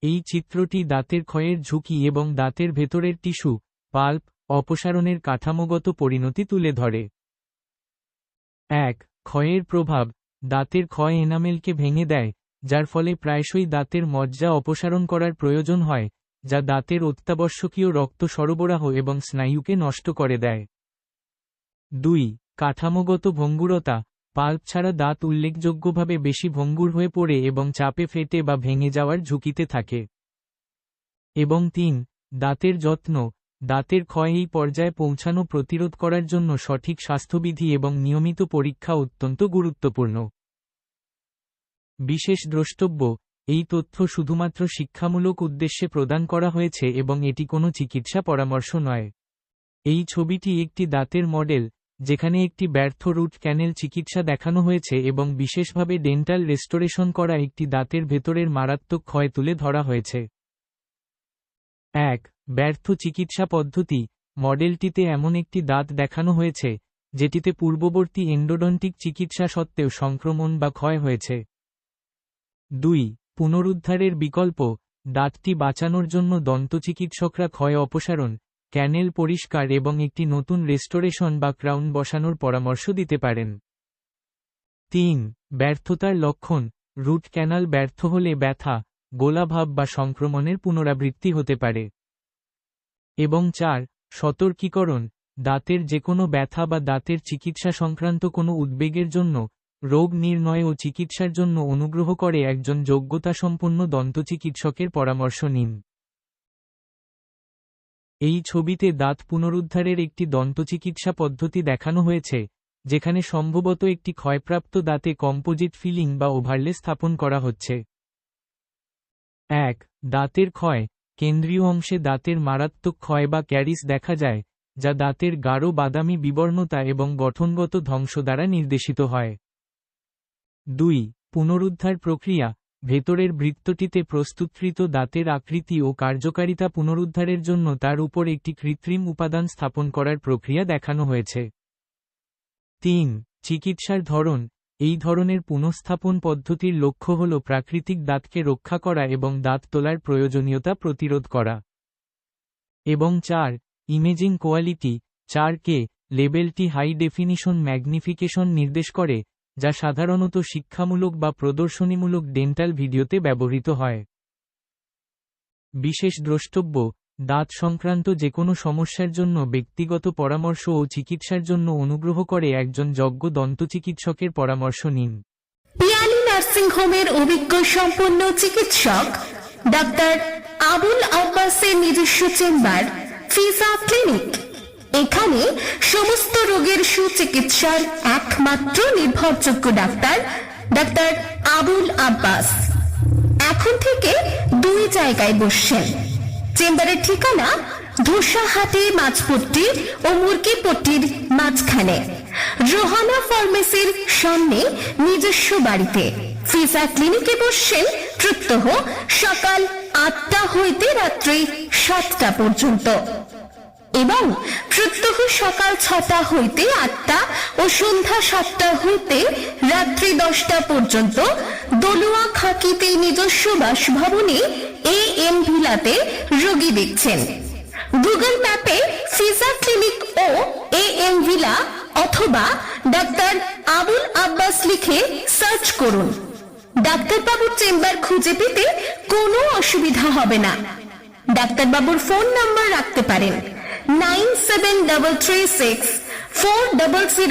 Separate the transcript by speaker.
Speaker 1: এই চিত্রটি দাঁতের ক্ষয়ের ঝুঁকি এবং দাঁতের ভেতরের টিস্যু, পাল্প, অপসারণের কাঠামোগত পরিণতি তুলে ধরে। 1. ক্ষয়ের প্রভাব। দাঁতের ক্ষয় এনামেলকে ভেঙে দেয়, যার ফলে প্রায়শই দাঁতের মজ্জা অপসারণ করার প্রয়োজন হয়, যা দাঁতের অত্যাবশ্যকীয় রক্ত সরবরাহ এবং স্নায়ুকে নষ্ট করে দেয়। 2. কাঠামোগত ভঙ্গুরতা। পাল্প ছাড়া দাঁত উল্লেখযোগ্যভাবে বেশি ভঙ্গুর হয়ে পড়ে এবং চাপে ফেটে বা ভেঙে যাওয়ার ঝুঁকিতে থাকে। এবং 3. দাঁতের যত্ন। দাঁতের ক্ষয় এই পর্যায়ে পৌঁছানো প্রতিরোধ করার জন্য সঠিক স্বাস্থ্যবিধি এবং নিয়মিত পরীক্ষা অত্যন্ত গুরুত্বপূর্ণ। বিশেষ দ্রষ্টব্য: এই তথ্য শুধুমাত্র শিক্ষামূলক উদ্দেশ্যে প্রদান করা হয়েছে এবং এটি কোনো চিকিৎসা পরামর্শ নয়। এই ছবিটি একটি দাঁতের মডেল, যেখানে একটি ব্যর্থ রুট ক্যানেল চিকিৎসা দেখানো হয়েছে এবং বিশেষভাবে ডেন্টাল রেস্টোরেশন করা একটি দাঁতের ভেতরের মারাত্মক ক্ষয় তুলে ধরা হয়েছে। 1. ব্যর্থ চিকিৎসা পদ্ধতি। মডেলটিতে এমন একটি দাঁত দেখানো হয়েছে, যেটিতে পূর্ববর্তী এন্ডোডন্টিক চিকিৎসা সত্ত্বেও সংক্রমণ বা ক্ষয় হয়েছে। 2. পুনরুদ্ধারের বিকল্প। দাঁতটি বাঁচানোর জন্য দন্তচিকিৎসকরা ক্ষয় অপসারণ, ক্যানেল পরিষ্কার এবং একটি নতুন রেস্টোরেশন বা ক্রাউন বসানোর পরামর্শ দিতে পারেন। 3. ব্যর্থতার লক্ষণ। রুট ক্যানাল ব্যর্থ হলে ব্যথা, গোলাভাব বা সংক্রমণের পুনরাবৃত্তি হতে পারে। এবং 4. সতর্কীকরণ। দাঁতের যেকোনো ব্যথা বা দাঁতের চিকিৎসা সংক্রান্ত কোনো উদ্বেগের জন্য, রোগ নির্ণয় ও চিকিৎসার জন্য অনুগ্রহ করে একজন যোগ্যতাসম্পন্ন দন্তচিকিৎসকের পরামর্শ নিন। এই ছবিতে দাঁত পুনরুদ্ধারের একটি দন্তচিকিৎসা পদ্ধতি দেখানো হয়েছে, যেখানে সম্ভবত একটি ক্ষয়প্রাপ্ত দাঁতে কম্পোজিট ফিলিং বা ওভারলে স্থাপন করা হচ্ছে। 1. দাঁতের ক্ষয়। কেন্দ্রীয় অংশে দাঁতের মারাত্মক ক্ষয় বা ক্যারিস দেখা যায়, যা দাঁতের গাঢ় বাদামি বিবর্ণতা এবং গঠনগত ধ্বংস দ্বারা নির্দেশিত হয়। 2. পুনরুদ্ধার প্রক্রিয়া। ভেতরের বৃত্তটিতে প্রস্তুতকৃত দাঁতের আকৃতি ও কার্যকারিতা পুনরুদ্ধারের জন্য তার উপর একটি কৃত্রিম উপাদান স্থাপন করার প্রক্রিয়া দেখানো হয়েছে। 3. চিকিৎসার ধরন। এই ধরনের পুনঃস্থাপন পদ্ধতির লক্ষ্য হল প্রাকৃতিক দাঁতকে রক্ষা করা এবং দাঁত তোলার প্রয়োজনীয়তা প্রতিরোধ করা। এবং 4. Imaging quality. 4K লেবেলটি হাই ডেফিনিশন ম্যাগনিফিকেশন নির্দেশ করে, যা সাধারণত শিক্ষামূলক বা প্রদর্শনীমূলক ডেন্টাল ভিডিওতে ব্যবহৃত হয়। বিশেষ দ্রষ্টব্য: দাঁত সংক্রান্ত যেকোনো সমস্যার জন্য ব্যক্তিগত পরামর্শ ও চিকিৎসার জন্য অনুগ্রহ করে একজন যোগ্য দন্তচিকিৎসকের পরামর্শ নিন।
Speaker 2: পিয়ালি নার্সিং হোমের অভিজ্ঞ সম্পন্ন চিকিৎসক ডাক্তার আবুল আব্বাসের নিজস্ব চেম্বার ফিজা ক্লিনিক। এখানে সমস্ত রোগের সুচিকিৎসার একমাত্র নির্ভরযোগ্য ডাক্তার ডাক্তার আবুল আব্বাস এখন থেকে 2 জায়গায় বসছেন। চেম্বারের ঠিকানা ধূসাহাটি মাঝপট্টি ও মুরগিপট্টির মাঝখানে, রোহানা ফার্মেসির সামনে নিজস্ব বাড়িতে। ফিজা ক্লিনিকে বসছেন প্রত্যহ সকাল 8টা হইতে রাত্রি 7টা পর্যন্ত এবং প্রত্যহ সকাল 6টা হইতে 8টা ও সন্ধ্যা 7টা হইতে রাত্রি 10টা পর্যন্ত দলুয়া খাকিতে নিজস্ব বাসভবনে AM ভিলাতে রোগী দেখছেন। গুগল ম্যাপে ফিজা ক্লিনিক ও AM ভিলা অথবা ডাক্তার আবুল আব্বাস লিখে সার্চ করুন। ডাক্তারবাবুর চেম্বার খুঁজে পেতে কোনো অসুবিধা হবে না। ডাক্তারবাবুর ফোন নাম্বার রাখতে পারেন 9736 400